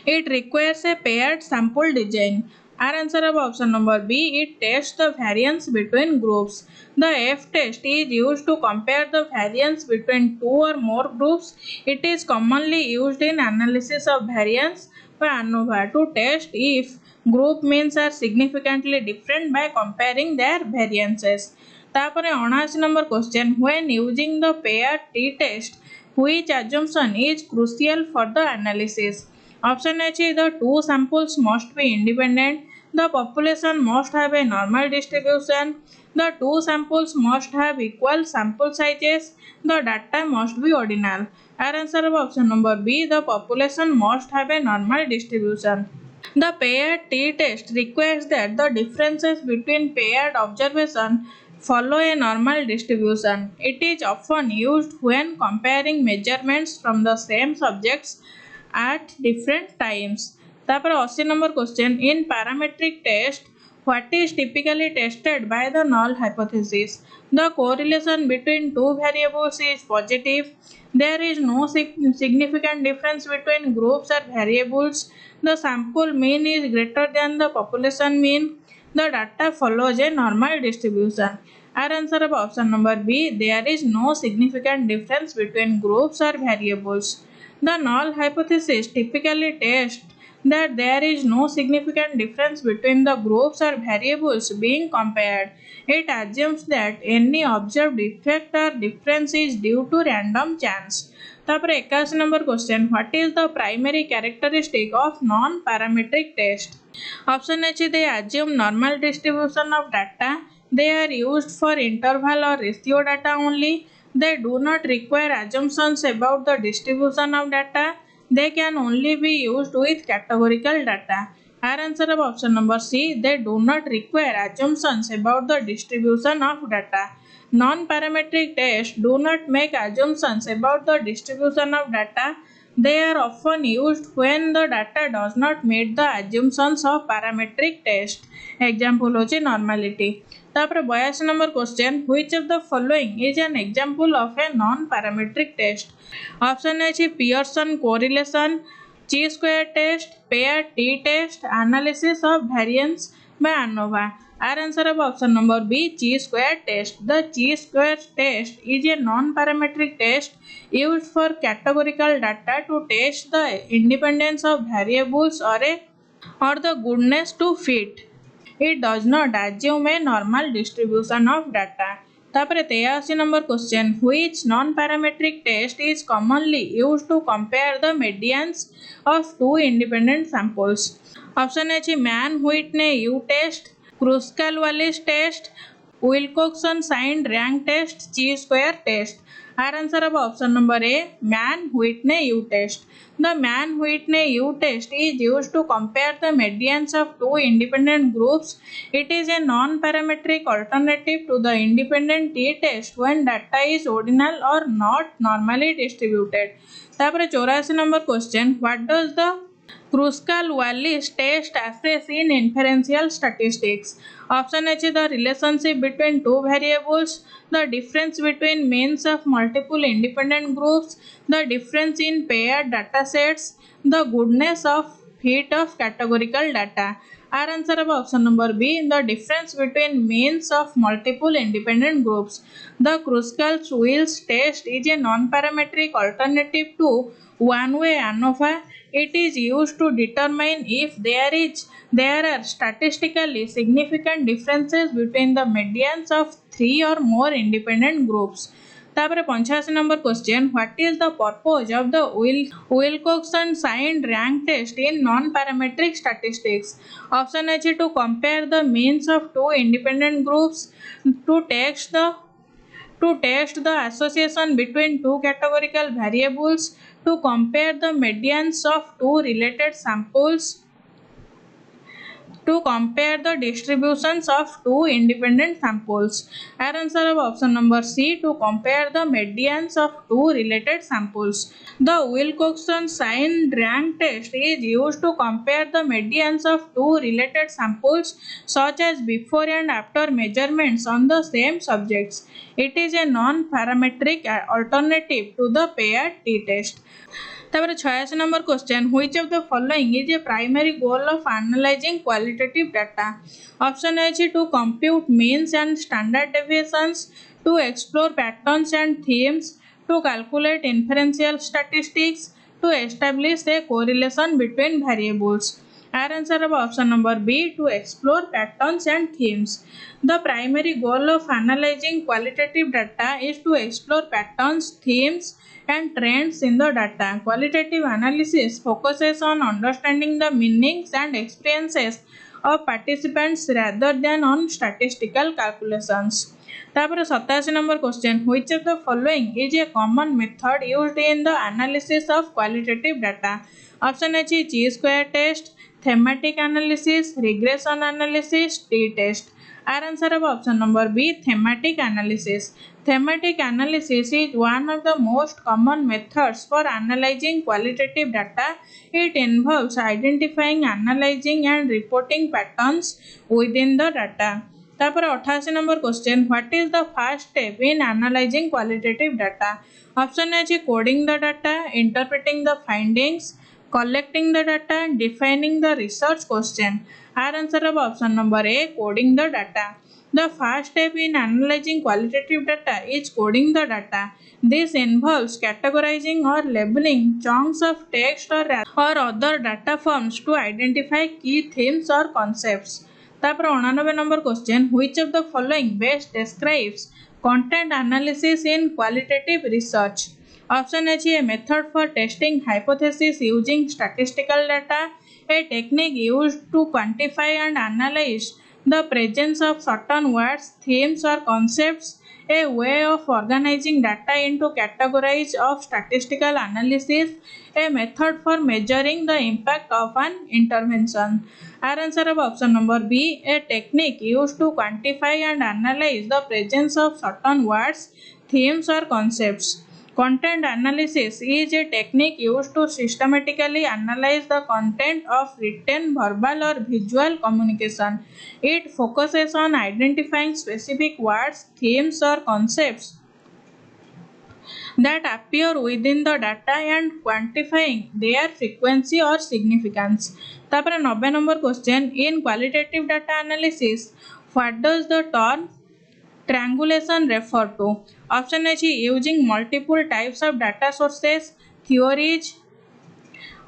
it requires a paired sample design. Our answer of option number B it tests the variance between groups. The F test is used to compare the variance between two or more groups. It is commonly used in analysis of variance by ANOVA to test if group means are significantly different by comparing their variances. तापर 79 number question when using the paired t-test which assumption is crucial for the analysis. Option A the two samples must be independent, the population must have a normal distribution, the two samples must have equal sample sizes, the data must be ordinal. Our answer of option number B the population must have a normal distribution. The paired t-test requires that the differences between paired observation follow a normal distribution. It is often used when comparing measurements from the same subjects at different times. तापर 80 number question in parametric test what is typically tested by the null hypothesis. The correlation between two variables is positive. There is no significant difference between groups or variables. The sample mean is greater than the population mean. The data follows a normal distribution. Our answer of option number B, there is no significant difference between groups or variables. The null hypothesis typically tests that there is no significant difference between the groups or variables being compared. It assumes that any observed effect or difference is due to random chance. तापर 81 number question, what is the primary characteristic of non parametric test? Option H, they assume normal distribution of data. They are used for interval or ratio data only. They do not require assumptions about the distribution of data. They can only be used with categorical data. Our answer of option number C, they do not require assumptions about the distribution of data. Non-parametric tests do not make assumptions about the distribution of data. They are often used when the data does not meet the assumptions of parametric test. Example होचे normality. तापर 82 number question, which of the following is an example of a non-parametric test? Option है Pearson correlation, chi-square test, pair t-test, analysis of variance by ANOVA. Our answer of option number B, chi-square test. The chi-square test is a non-parametric test used for categorical data to test the independence of variables or the goodness to fit. It does not assume a normal distribution of data. तापर 83 number question, which non-parametric test is commonly used to compare the medians of two independent samples? Option है Mann-Whitney U test, Kruskal-Wallis test, Wilcoxon-Saint-Rank test, chi-square test. Our answer of option number A, Mann-Whitney U test. The Mann-Whitney U test is used to compare the medians of two independent groups. It is a non-parametric alternative to the independent t-test when data is ordinal or not normally distributed. तापर 84 number question, what does the Kruskal-Wallis test assess in inferential statistics? Option H, the relationship between two variables, the difference between means of multiple independent groups, the difference in paired data sets, the goodness of fit of categorical data. Our answer of option number B, the difference between means of multiple independent groups. The Kruskal-Wallis test is a non-parametric alternative to one-way ANOVA. It is used to determine if there are statistically significant differences between the medians of three or more independent groups. तापर 85 number question, what is the purpose of the Wilcoxon-Saint-Rank test in non-parametric statistics? Option है to compare the means of two independent groups, to test the association between two categorical variables, to compare the medians of two related samples, to compare the distributions of two independent samples. Our answer of option number C, to compare the medians of two related samples. The Wilcoxon-Saint-Rank test is used to compare the medians of two related samples such as before and after measurements on the same subjects. It is a non-parametric alternative to the paired t-test. तापर 86 number question, which of the following is a primary goal of analyzing qualitative data? Option है to compute means and standard deviations, to explore patterns and themes, to calculate inferential statistics, to establish a correlation between variables. Our answer of option number B, to explore patterns and themes. The primary goal of analyzing qualitative data is to explore patterns, themes, and trends in the data. Qualitative analysis focuses on understanding the meanings and experiences of participants rather than on statistical calculations. तापर 87 number question, which of the following is a common method used in the analysis of qualitative data? Option है chi-square test, thematic analysis, regression analysis, t-test. Our answer of option number B, thematic analysis. Thematic analysis is one of the most common methods for analyzing qualitative data. It involves identifying, analyzing, and reporting patterns within the data. तापर 88 number question, what is the first step in analysing qualitative data? Option है coding the data, interpreting the findings, collecting the data, defining the research question. Our answer of option number A, coding the data. The first step in analyzing qualitative data is coding the data. This involves categorizing or labeling chunks of text or other data forms to identify key themes or concepts. तापर 89 number question, which of the following best describes content analysis in qualitative research? Option A, a method for testing hypotheses using statistical data, a technique used to quantify and analyze the presence of certain words, themes or concepts, a way of organizing data into categories of statistical analysis, a method for measuring the impact of an intervention. Our answer of option number B, a technique used to quantify and analyze the presence of certain words, themes or concepts. Content analysis is a technique used to systematically analyze the content of written, verbal or visual communication. It focuses on identifying specific words, themes or concepts that appear within the data and quantifying their frequency or significance. तापर 90 number question, in qualitative data analysis, what does the term triangulation refer to? Option A, using multiple types of data sources, theories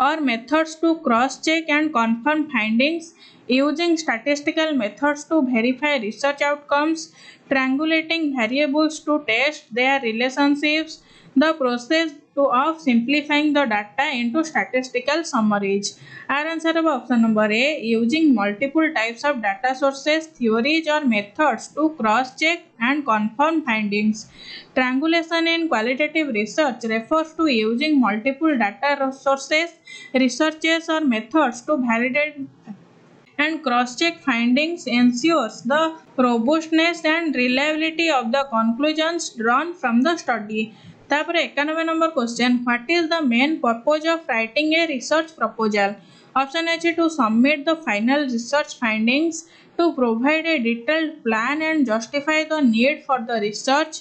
or methods to cross-check and confirm findings, using statistical methods to verify research outcomes, triangulating variables to test their relationships, the process of simplifying the data into statistical summaries. Our answer of option number A, using multiple types of data sources, theories or methods to cross-check and confirm findings. Triangulation in qualitative research refers to using multiple data sources, researches or methods to validate and cross-check findings ensures the robustness and reliability of the conclusions drawn from the study. तापर 91 number question, what is the main purpose of writing a research proposal? Option A, to submit the final research findings, to provide a detailed plan and justify the need for the research,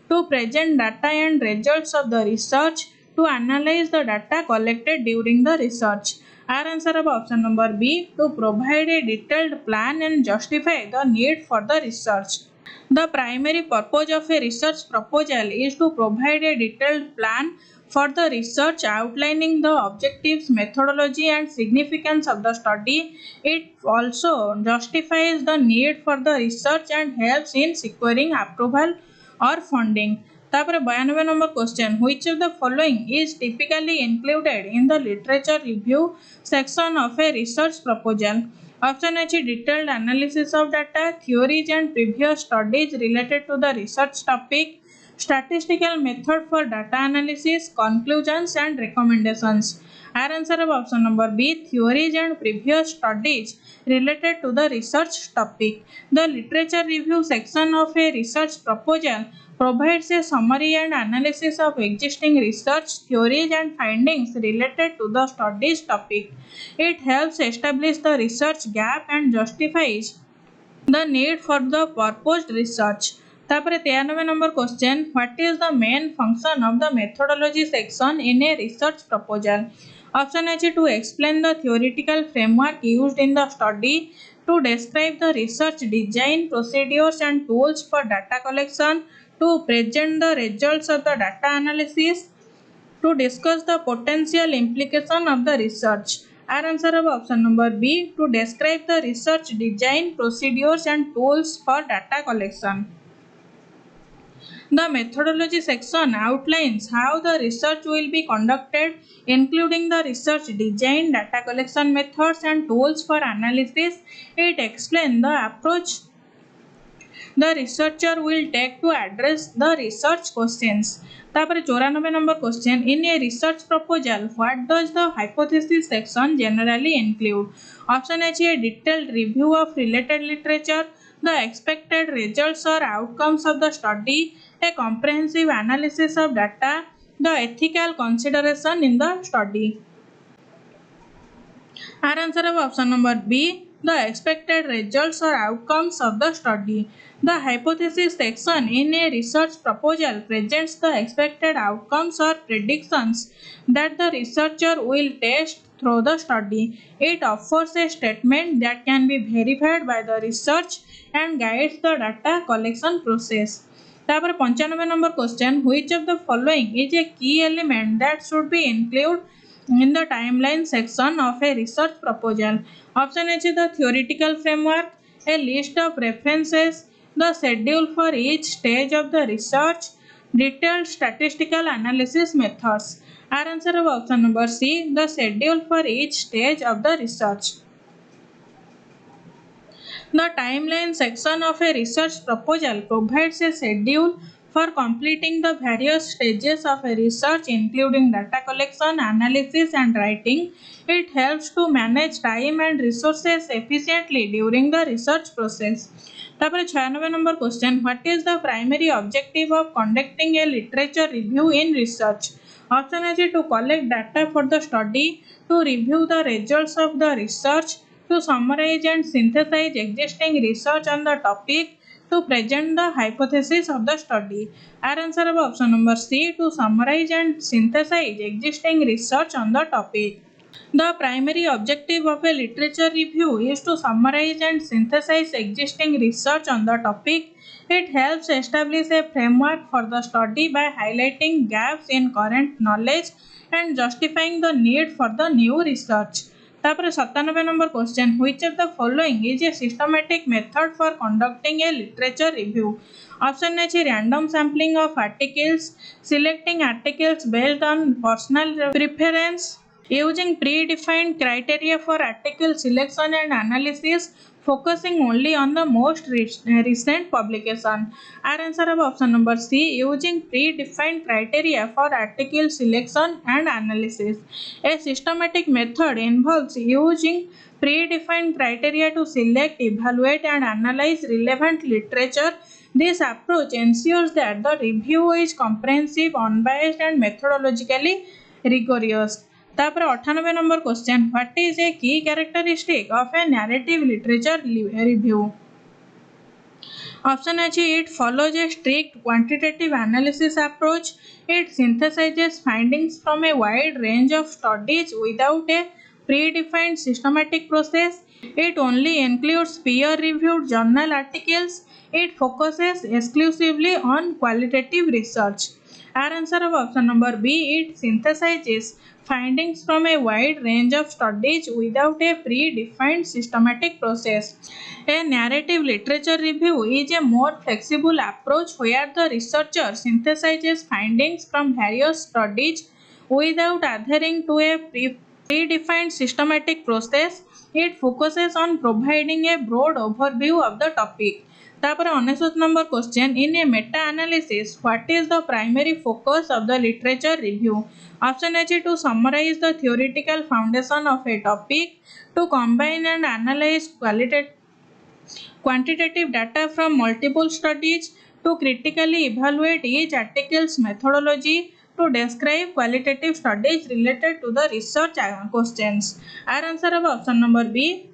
to present data and results of the research, to analyze the data collected during the research. Our answer of option number B, to provide a detailed plan and justify the need for the research. The primary purpose of a research proposal is to provide a detailed plan for the research outlining the objectives, methodology and significance of the study. It also justifies the need for the research and helps in securing approval or funding. तापर 92 number question, which of the following is typically included in the literature review section of a research proposal? Option A, detailed analysis of data, theories and previous studies related to the research topic, statistical method for data analysis, conclusions and recommendations. Our answer of option number B, theories and previous studies related to the research topic. The literature review section of a research proposal provides a summary and analysis of existing research, theories and findings related to the study's topic. It helps establish the research gap and justifies the need for the purposed research. तापर 93 number question, what is the main function of the methodology section in a research proposal? Option A, to explain the theoretical framework used in the study, to describe the research design, procedures and tools for data collection, to present the results of the data analysis, to discuss the potential implication of the research. Our answer of option number B, to describe the research design, procedures and tools for data collection. The methodology section outlines how the research will be conducted, including the research design, data collection methods and tools for analysis. It explains the approach the researcher will take to address the research questions. तापर 94 number question, in a research proposal, what does the hypothesis section generally include? Option A, a detailed review of related literature, the expected results or outcomes of the study, a comprehensive analysis of data, the ethical consideration in the study. Our answer of option number B, the expected results or outcomes of the study. The hypothesis section in a research proposal presents the expected outcomes or predictions that the researcher will test through the study. It offers a statement that can be verified by the research and guides the data collection process. तापर 95 number question, which of the following is a key element that should be included in the timeline section of a research proposal? Option A is the theoretical framework, a list of references, the schedule for each stage of the research, detailed statistical analysis methods. Our answer of option number C, the schedule for each stage of the research. The timeline section of a research proposal provides a schedule for completing the various stages of a research, including data collection, analysis, and writing. It helps to manage time and resources efficiently during the research process. तापर 96 number question, what is the primary objective of conducting a literature review in research? Option A to collect data for the study, to review the results of the research, to summarize and synthesize existing research on the topic, to present the hypothesis of the study. Our answer of option number C, to summarize and synthesize existing research on the topic. The primary objective of a literature review is to summarize and synthesize existing research on the topic. It helps establish a framework for the study by highlighting gaps in current knowledge and justifying the need for the new research. तापर 97 number question, which of the following is a systematic method for conducting a literature review? Option A is random sampling of articles, selecting articles based on personal preference, using predefined criteria for article selection and analysis, focusing only on the most recent publication. Our answer of option number C, using predefined criteria for article selection and analysis. A systematic method involves using predefined criteria to select, evaluate, and analyze relevant literature. This approach ensures that the review is comprehensive, unbiased, and methodologically rigorous. तापर 98 number question, what is a key characteristic of a narrative literature review? Option A, it follows a strict quantitative analysis approach. It synthesizes findings from a wide range of studies without a predefined systematic process. It only includes peer-reviewed journal articles. It focuses exclusively on qualitative research. Our answer of option number B, it synthesizes findings from a wide range of studies without a predefined systematic process. A narrative literature review is a more flexible approach where the researcher synthesizes findings from various studies without adhering to a predefined systematic process. It focuses on providing a broad overview of the topic. तापर 99 number question, in a meta analysis what is the primary focus of the literature review? Option A to summarise the theoretical foundation of a topic, to combine and analyse quantitative data from multiple studies, to critically evaluate each article's methodology, to describe qualitative studies related to the research questions. Our answer of option number B,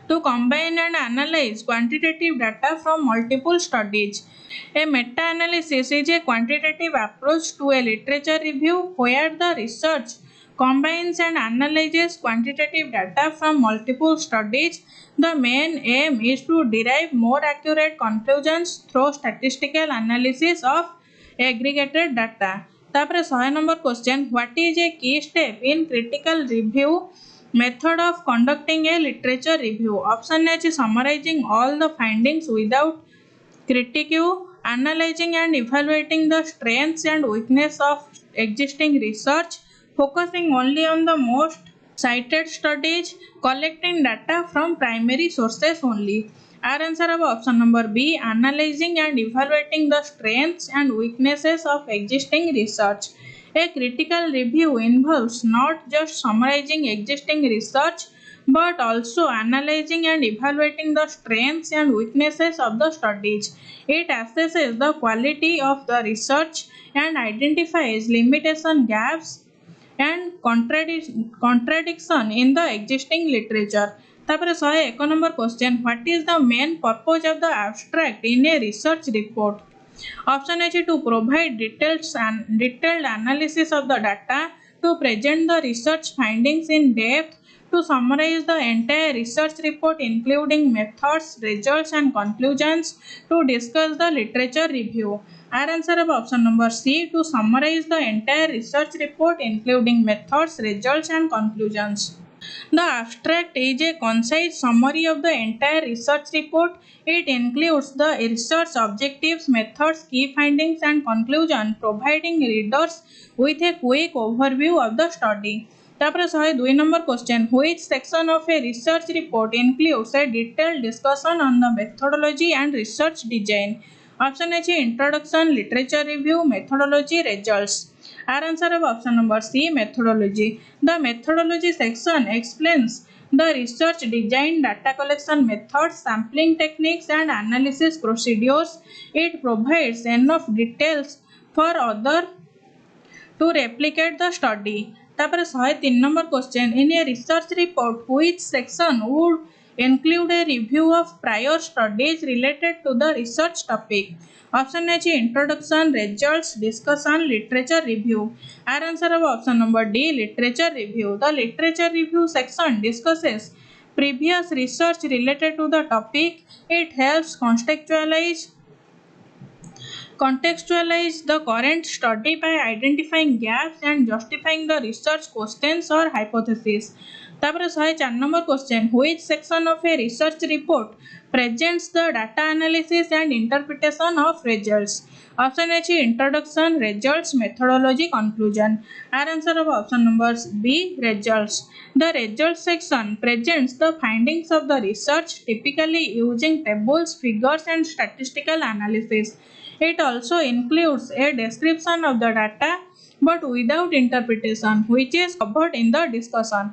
to combine and analyze quantitative data from multiple studies. A meta-analysis is a quantitative approach to a literature review where the research combines and analyzes quantitative data from multiple studies. The main aim is to derive more accurate conclusions through statistical analysis of aggregated data. तापर 100 number question, what is a key step in critical review method of conducting a literature review? Option A is summarizing all the findings without critique, analyzing and evaluating the strengths and weaknesses of existing research, focusing only on the most cited studies, collecting data from primary sources only. Our answer of option number B, analyzing and evaluating the strengths and weaknesses of existing research. A critical review involves not just summarizing existing research but also analyzing and evaluating the strengths and weaknesses of the studies. It assesses the quality of the research and identifies limitation, gaps, and contradiction in the existing literature. तापर 101 number question, what is the main purpose of the abstract in a research report? Option A to provide detailed analysis of the data, to present the research findings in depth, to summarize the entire research report including methods, results and conclusions, to discuss the literature review. Our answer of option number C, to summarize the entire research report including methods, results and conclusions. The abstract is a concise summary of the entire research report. It includes the research objectives, methods, key findings and conclusion, providing readers with a quick overview of the study. ତାପରେ 102 number question, which section of a research report includes a detailed discussion on the methodology and research design? Option A, introduction, literature review, methodology, results. Our answer of option number C, methodology. The methodology section explains the research design, data collection methods, sampling techniques and analysis procedures. It provides enough details for others to replicate the study. तापर 103 number question, in a research report which section would include a review of prior studies related to the research topic? Option A, introduction, results, discussion, literature review. Our answer of option number D, literature review. The literature review section discusses previous research related to the topic. It helps contextualize the current study by identifying gaps and justifying the research questions or hypotheses. तापर 104 number question, which section of a research report presents the data analysis and interpretation of results? Option A, introduction, results, methodology, conclusion. Our answer of option number B, results. The results section presents the findings of the research, typically using tables, figures and statistical analysis. It also includes a description of the data but without interpretation, which is covered in the discussion.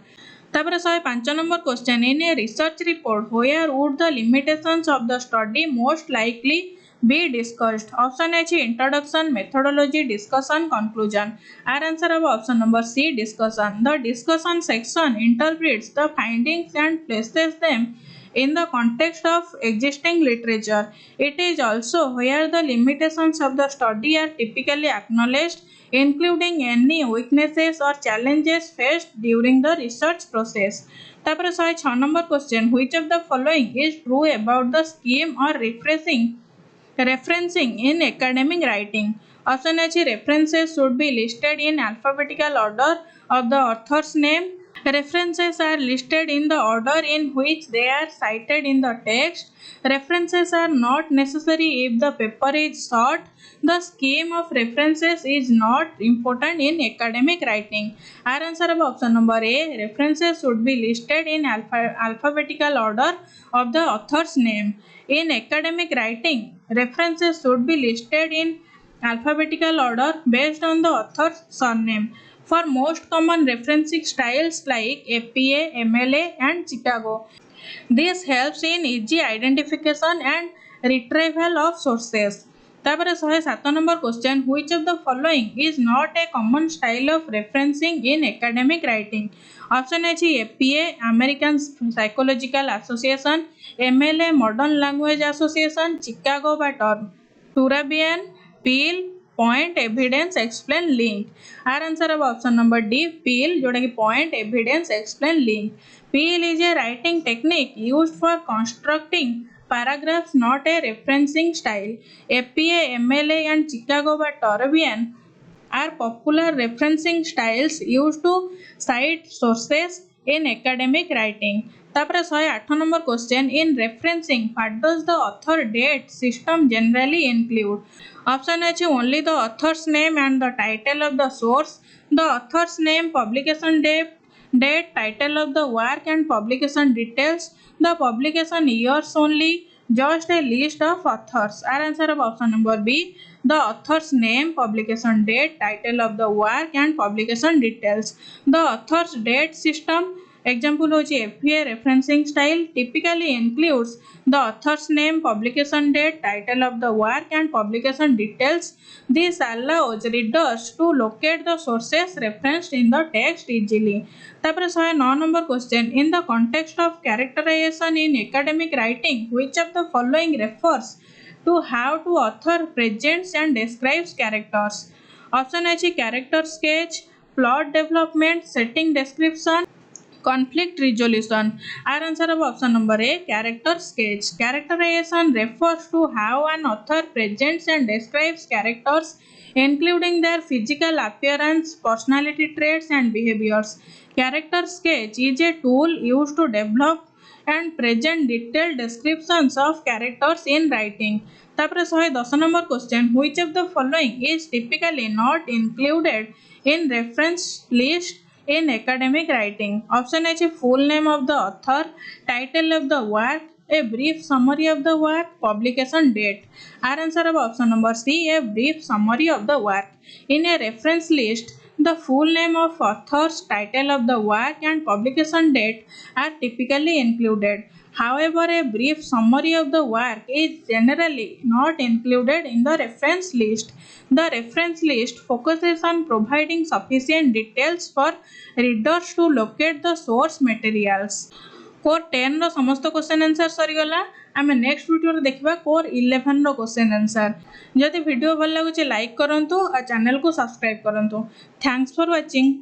तापर 105 number question, in a research report where would the limitations of the study most likely be discussed? Option A, introduction, methodology, discussion, conclusion. Our answer of option number C, discussion. The discussion section interprets the findings and places them in the context of existing literature. It is also where the limitations of the study are typically acknowledged, including any weaknesses or challenges faced during the research process. तापर 106 number question, which of the following is true about the scheme or referencing in academic writing? Option A, references should be listed in alphabetical order of the author's name. References are listed in the order in which they are cited in the text. References are not necessary if the paper is short. The scheme of references is not important in academic writing. Our answer of option number A, references should be listed in alphabetical order of the author's name. In academic writing, references should be listed in alphabetical order based on the author's surname. For most common referencing styles like APA, MLA and Chicago, this helps in easy identification and retrieval of sources. तापर 107 number question, which of the following is not a common style of referencing in academic writing? Option A, APA, American Psychological Association, MLA, Modern Language Association, Chicago by Turabian, Peel, point, evidence, explain, link. Our answer of option number D, Peel, जोटा कि point, evidence, explain, link. Peel is a writing technique used for constructing paragraphs, not a referencing style. APA, MLA and Chicago by Turabian are popular referencing styles used to cite sources in academic writing. तापर 108 number question, in referencing, what does the author date system generally include? Option A, only the author's name and the title of the source. The author's name, publication date, title of the work and publication details. The publication years only, just a list of authors. Our answer of option number B, the author's name, publication date, title of the work and publication details. The author's date system, example होची FPA referencing style, typically includes the author's name, publication date, title of the work and publication details. This allows readers to locate the sources referenced in the text easily. तापर 109 number question, in the context of characterization in academic writing, which of the following refers to how author presents and describes characters? Option A, character sketch, plot development, setting description, conflict resolution. Our answer of option number A, character sketch. Characterization refers to how an author presents and describes characters, including their physical appearance, personality traits, and behaviors. Character sketch is a tool used to develop and present detailed descriptions of characters in writing. तापर 110 number question, which of the following is typically not included in reference list in academic writing? Option A, full name of the author, title of the work, a brief summary of the work, publication date. Our answer of option number C, a brief summary of the work. In a reference list, the full name of authors, title of the work, and publication date are typically included. However, a brief summary of the work is generally not included in the reference list. The reference list focuses on providing sufficient details for readers to locate the source materials. Core 10 रो समस्त question answer सरीगला। आम next video देखा core 11 रो question answer. जदि video भल लगुच like करंतु और channel को subscribe करंतु। Thanks for watching.